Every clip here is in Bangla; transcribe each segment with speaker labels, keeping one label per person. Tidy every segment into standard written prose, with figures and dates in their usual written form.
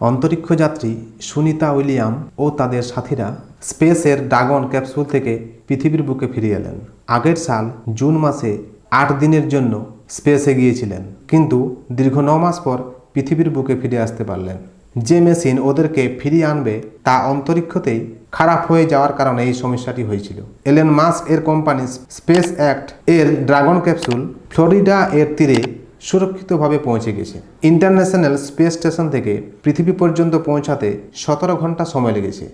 Speaker 1: অন্তরিক্ষ যাত্রী সুনিতা উইলিয়াম ও তাদের সাথীরা স্পেসের ড্রাগন ক্যাপসুল থেকে পৃথিবীর বুকে ফিরে এলেন। আগের সাল জুন মাসে 8 দিনের জন্য স্পেসে গিয়েছিলেন, কিন্তু দীর্ঘ 9 মাস পর পৃথিবীর বুকে ফিরে আসতে পারলেন। যে মেশিন ওদেরকে ফিরিয়ে আনবে তা অন্তরিক্ষতেই খারাপ হয়ে যাওয়ার কারণে এই সমস্যাটি হয়েছিল। এলেন মাস্ক এর কোম্পানি স্পেস অ্যাক্ট এর ড্রাগন ক্যাপসুল ফ্লোরিডা এর তীরে সুরক্ষিতভাবে পৌঁছে গেছে। ইন্টারন্যাশনাল স্পেস স্টেশন থেকে পৃথিবী পর্যন্ত পৌঁছাতে 17 ঘন্টা সময় লেগেছে।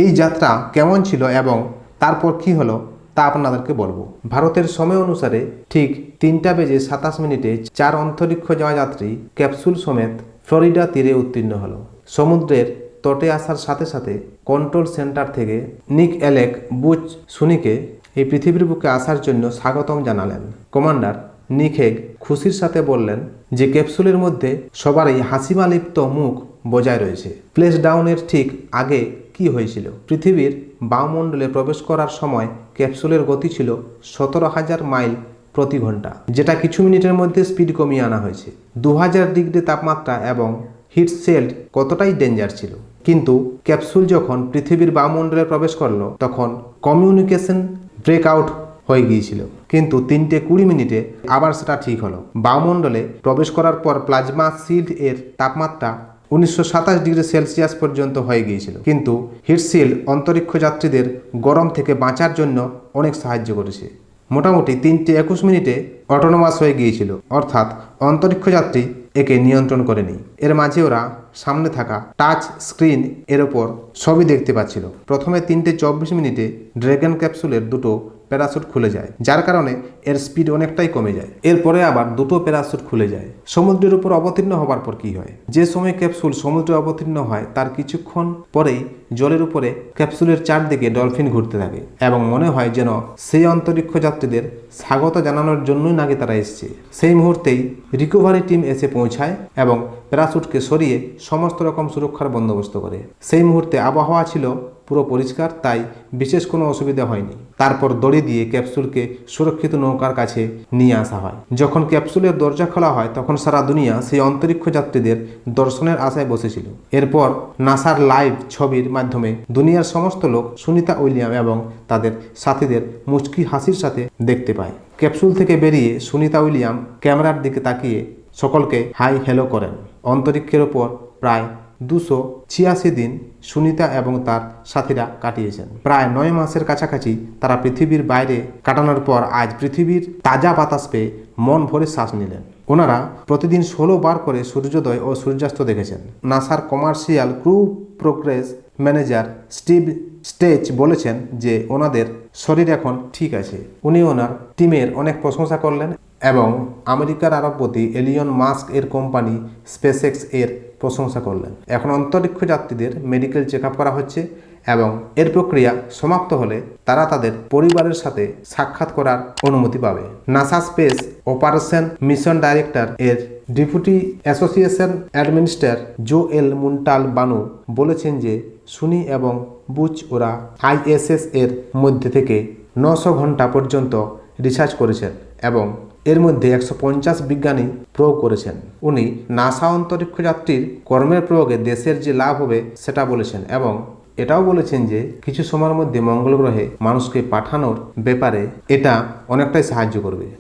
Speaker 1: এই যাত্রা কেমন ছিল এবং তারপর কি হলো তা আপনাদেরকে বলবো। ভারতের সময় অনুসারে ঠিক 3:27 4 অন্তরিক্ষ যাওয়া যাত্রী ক্যাপসুল সমেত ফ্লোরিডা তীরে উত্তীর্ণ হলো। সমুদ্রের তটে আসার সাথে সাথে কন্ট্রোল সেন্টার থেকে নিক অ্যালেক বুচ সুনিকে এই পৃথিবীর বুকে আসার জন্য স্বাগতম জানালেন। কমান্ডার নিক হেগ খুশির সাথে বললেন যে ক্যাপসুলের মধ্যে সবারই হাসিমালিপ্ত মুখ বজায় রয়েছে। প্লেস ডাউনের ঠিক আগে কি হয়েছিল? পৃথিবীর বায়ুমণ্ডলে প্রবেশ করার সময় ক্যাপসুলের গতি ছিল 17,000 মাইল প্রতি ঘন্টা, যেটা কিছু মিনিটের মধ্যে স্পিড কমিয়ে আনা হয়েছে। 2000 ডিগ্রি তাপমাত্রা এবং হিট শেল্ড কতটাই ডেঞ্জার ছিল। কিন্তু ক্যাপসুল যখন পৃথিবীর বায়ুমণ্ডলে প্রবেশ করলো তখন কমিউনিকেশন ব্রেকআউট হয়ে গিয়েছিল, কিন্তু 3:20 আবার সেটা ঠিক হলো। বায়ুমণ্ডলে প্রবেশ করার পর প্লাজমা শিল্ড এর তাপমাত্রা 1927 ডিগ্রি সেলসিয়াস পর্যন্ত হয়ে গিয়েছিল, কিন্তু হিট শিল্ড অন্তরিক্ষ যাত্রীদের গরম থেকে বাঁচার জন্য অনেক সাহায্য করেছে। মোটামুটি 3:21 অটোনোমাস হয়ে গিয়েছিল, অর্থাৎ অন্তরিক্ষ যাত্রী একে নিয়ন্ত্রণ করেনি। এর মাঝে ওরা সামনে থাকা টাচ স্ক্রিন এর ওপর ছবি দেখতে পাচ্ছিল। প্রথমে 3:24 ড্রাগন ক্যাপসুলের দুটো প্যারাসুট খুলে যায়, যার কারণে এর স্পিড অনেকটাই কমে যায়। এরপরে আবার দুটো প্যারাসুট খুলে যায়। সমুদ্রের উপর অবতীর্ণ হবার পর কি হয়? যে সময় ক্যাপসুল সমুদ্রে অবতীর্ণ হয় তার কিছুক্ষণ পরেই জলের উপরে ক্যাপসুলের চারদিকে ডলফিন ঘুরতে থাকে এবং মনে হয় যেন সেই অন্তরিক্ষ যাত্রীদের স্বাগত জানানোর জন্যই নাকি তারা এসছে। সেই মুহূর্তেই রিকভারি টিম এসে পৌঁছায় এবং প্যারাসুটকে সরিয়ে সমস্ত রকম সুরক্ষার বন্দোবস্ত করে। সেই মুহূর্তে আবহাওয়া ছিল পুরো পরিষ্কার, তাই বিশেষ কোনো অসুবিধা হয়নি। তারপর দড়ি দিয়ে ক্যাপসুলকে সুরক্ষিত নৌকার কাছে নিয়ে আসা হয়। যখন ক্যাপসুলের দরজা খোলা হয় তখন সারা দুনিয়া সেই অন্তরিক্ষ যাত্রীদের দর্শনের আশায় বসেছিল। এরপর নাসার লাইভ ছবির মাধ্যমে দুনিয়ার সমস্ত লোক সুনিতা উইলিয়াম এবং তাদের সাথীদের মুচকি হাসির সাথে দেখতে পায়। ক্যাপসুল থেকে বেরিয়ে সুনিতা উইলিয়াম ক্যামেরার দিকে তাকিয়ে সকলকে হাই হ্যালো করেন। অন্তরিক্ষের ওপর প্রায় 286 দিন সুনিতা এবং তার সাথীরা কাটিয়েছেন। প্রায় 9 মাসের কাছাকাছি তারা পৃথিবীর বাইরে কাটানোর পর আজ পৃথিবীর তাজা বাতাস পেয়ে মন ভরে শ্বাস নিলেন। ওনারা প্রতিদিন 16 বার করে সূর্যোদয় ও সূর্যাস্ত দেখেছেন। নাসার commercial crew progress manager Steve Stich বলেছেন যে ওনাদের শরীর এখন ঠিক আছে। উনি ওনার টিমের অনেক প্রশংসা করলেন এবং আমেরিকার আরবপতি এলিয়ন মাস্ক এর কোম্পানি স্পেসএক্স এর প্রশংসা করলেন। এখন অন্তরিক্ষ যাত্রীদের মেডিকেল চেক আপ করা হচ্ছে এবং এর প্রক্রিয়া সমাপ্ত হলে তারা তাদের পরিবারের সাথে সাক্ষাৎ করার অনুমতি পাবে। NASA space operation mission director এর deputy association administrator Joel Montalbano বলেছেন যে সুনি এবং বুচ ওরা আইএসএস এর মধ্যে থেকে 900 ঘন্টা পর্যন্ত রিসার্চ করেছেন এবং এর মধ্যে 150 বিজ্ঞানী প্রয়োগ করেছেন। উনি নাসা অন্তরিক্ষ যাত্রীর কর্মের প্রয়োগে দেশের যে লাভ হবে সেটা বলেছেন এবং এটাও বলেছেন যে কিছু সময়ের মধ্যে মঙ্গল গ্রহে মানুষকে পাঠানোর ব্যাপারে এটা অনেকটাই সাহায্য করবে।